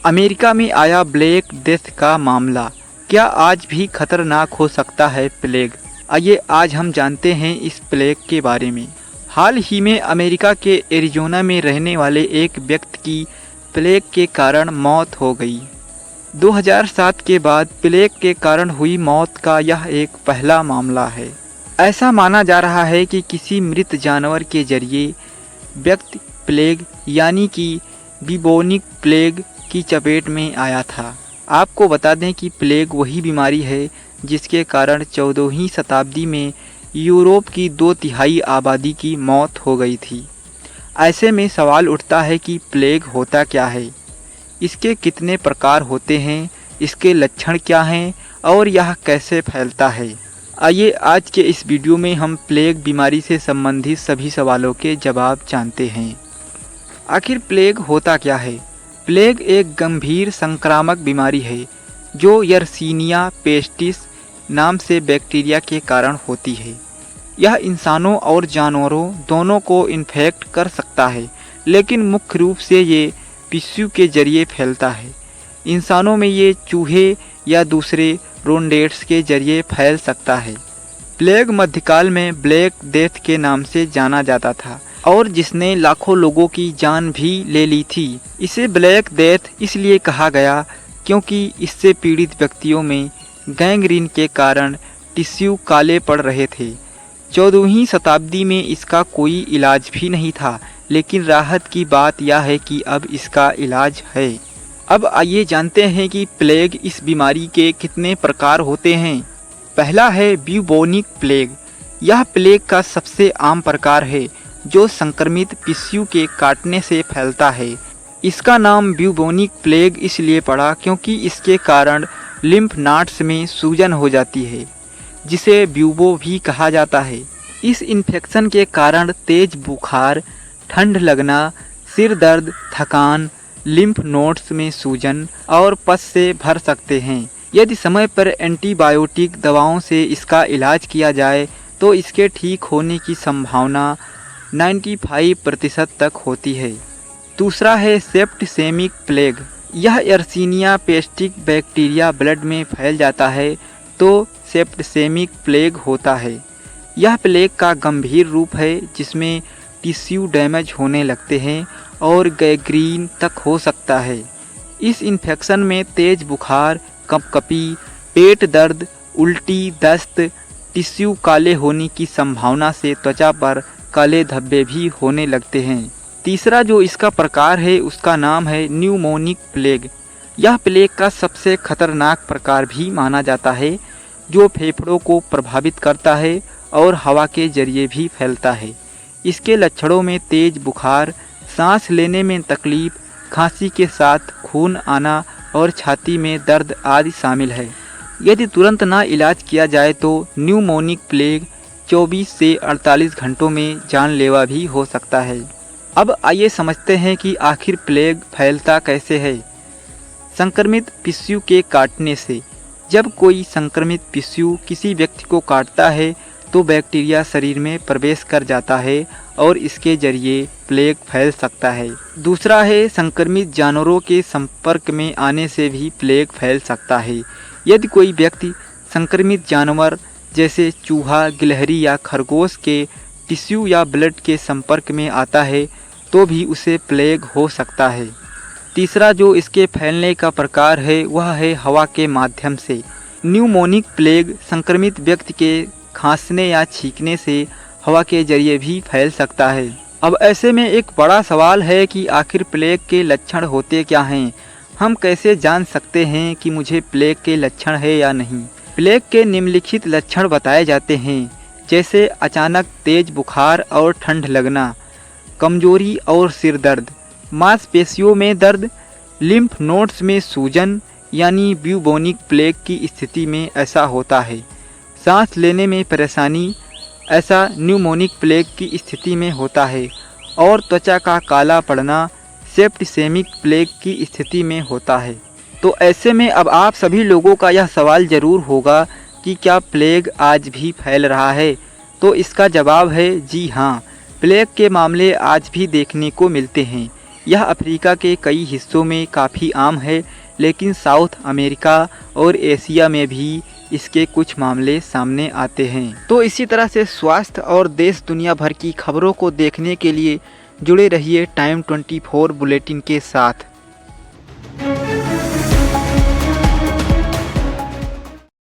America में आया black death का मामला, क्या आज भी खतरनाक हो सकता है प्लेग? आइए आज हम जानते हैं इस प्लेग के बारे में। हाल ही में अमेरिका के एरिज़ोना में रहने वाले एक व्यक्ति की प्लेग के कारण मौत हो गई। 2007 के बाद प्लेग के कारण हुई मौत का यह एक पहला मामला है। ऐसा माना जा रहा है कि किसी मृत जानवर के जरिए व्यक्ति प्लेग यानी कि बिबोनिक प्लेग की चपेट में आया था। आपको बता दें कि प्लेग वही बीमारी है जिसके कारण 14वीं शताब्दी में यूरोप की 2/3 आबादी की मौत हो गई थी। ऐसे में सवाल उठता है कि प्लेग होता क्या है, इसके कितने प्रकार होते हैं, इसके लक्षण क्या हैं और यह कैसे फैलता है। आइए आज के इस वीडियो में हम प्लेग बीमारी से संबंधित सभी सवालों के जवाब जानते हैं। आखिर प्लेग होता क्या है? प्लेग एक गंभीर संक्रामक बीमारी है जो यर्सीनिया पेस्टिस नाम से बैक्टीरिया के कारण होती है। यह इंसानों और जानवरों दोनों को इन्फेक्ट कर सकता है, लेकिन मुख्य रूप से ये टिश्यू के जरिए फैलता है। इंसानों में ये चूहे या दूसरे रोडेंट्स के जरिए फैल सकता है। प्लेग मध्यकाल में ब्लैक डेथ के नाम से जाना जाता था और जिसने लाखों लोगों की जान भी ले ली थी। इसे ब्लैक डेथ इसलिए कहा गया क्योंकि इससे पीड़ित व्यक्तियों में गैंग्रीन के कारण टिश्यू काले पड़ रहे थे। 14वीं शताब्दी में इसका कोई इलाज भी नहीं था, लेकिन राहत की बात यह है कि अब इसका इलाज है। अब आइए जानते हैं कि प्लेग इस बीमारी के कितने प्रकार होते हैं। पहला है ब्यूबोनिक प्लेग। यह प्लेग का सबसे आम प्रकार है जो संक्रमित टिश्यू के काटने से फैलता है। इसका नाम ब्यूबोनिक प्लेग इसलिए पड़ा क्योंकि इसके कारण लिम्फ नोड्स में सूजन हो जाती है, जिसे ब्यूबो भी कहा जाता है। इस इन्फेक्शन के कारण तेज बुखार, ठंड लगना, सिर दर्द, थकान, लिम्फ नोड्स में सूजन और पस से भर सकते हैं। यदि समय पर एंटीबायोटिक दवाओं से इसका इलाज किया जाए तो इसके ठीक होने की संभावना 95% तक होती है। दूसरा है सेप्टिसेमिक प्लेग। यह यर्सीनिया पेस्टिक बैक्टीरिया ब्लड में फैल जाता है तो सेप्टिसेमिक प्लेग होता है। यह प्लेग का गंभीर रूप है जिसमें टिश्यू डैमेज होने लगते हैं और गैंग्रीन तक हो सकता है। इस इन्फेक्शन में तेज बुखार, कँपकँपी, पेट दर्द, उल्टी, दस्त, टिश्यू काले होने की संभावना से त्वचा पर काले धब्बे भी होने लगते हैं। तीसरा जो इसका प्रकार है उसका नाम है न्यूमोनिक प्लेग। यह प्लेग का सबसे खतरनाक प्रकार भी माना जाता है जो फेफड़ों को प्रभावित करता है और हवा के जरिए भी फैलता है। इसके लक्षणों में तेज बुखार, सांस लेने में तकलीफ, खांसी के साथ खून आना और छाती में दर्द आदि शामिल है। यदि तुरंत ना इलाज किया जाए तो न्यूमोनिक प्लेग 24 से 48 घंटों में जानलेवा भी हो सकता है। अब आइए समझते हैं कि आखिर प्लेग फैलता कैसे है। संक्रमित टिश्यू के काटने से। जब कोई संक्रमित टिश्यू किसी व्यक्ति को काटता है तो बैक्टीरिया शरीर में प्रवेश कर जाता है और इसके जरिए प्लेग फैल सकता है। दूसरा है संक्रमित जानवरों के संपर्क में आने से भी प्लेग फैल सकता है। यदि कोई व्यक्ति संक्रमित जानवर जैसे चूहा, गिलहरी या खरगोश के टिश्यू या ब्लड के संपर्क में आता है तो भी उसे प्लेग हो सकता है। तीसरा जो इसके फैलने का प्रकार है वह है हवा के माध्यम से। न्यूमोनिक प्लेग संक्रमित व्यक्ति के खांसने या छींकने से हवा के जरिए भी फैल सकता है। अब ऐसे में एक बड़ा सवाल है कि आखिर प्लेग के लक्षण होते क्या हैं? हम कैसे जान सकते हैं कि मुझे प्लेग के लक्षण है या नहीं? प्लेग के निम्नलिखित लक्षण बताए जाते हैं, जैसे अचानक तेज बुखार और ठंड लगना, कमजोरी और सिर दर्द, मांसपेशियों में दर्द, लिम्फ नोड्स में सूजन यानी ब्यूबोनिक प्लेग की स्थिति में ऐसा होता है। सांस लेने में परेशानी, ऐसा न्यूमोनिक प्लेग की स्थिति में होता है। और त्वचा का काला पड़ना सेप्टिसेमिक प्लेग की स्थिति में होता है। तो ऐसे में अब आप सभी लोगों का यह सवाल ज़रूर होगा कि क्या प्लेग आज भी फैल रहा है? तो इसका जवाब है जी हाँ, प्लेग के मामले आज भी देखने को मिलते हैं। यह अफ्रीका के कई हिस्सों में काफ़ी आम है, लेकिन साउथ अमेरिका और एशिया में भी इसके कुछ मामले सामने आते हैं। तो इसी तरह से स्वास्थ्य और देश दुनिया भर की खबरों को देखने के लिए जुड़े रहिए टाइम 24 बुलेटिन के साथ।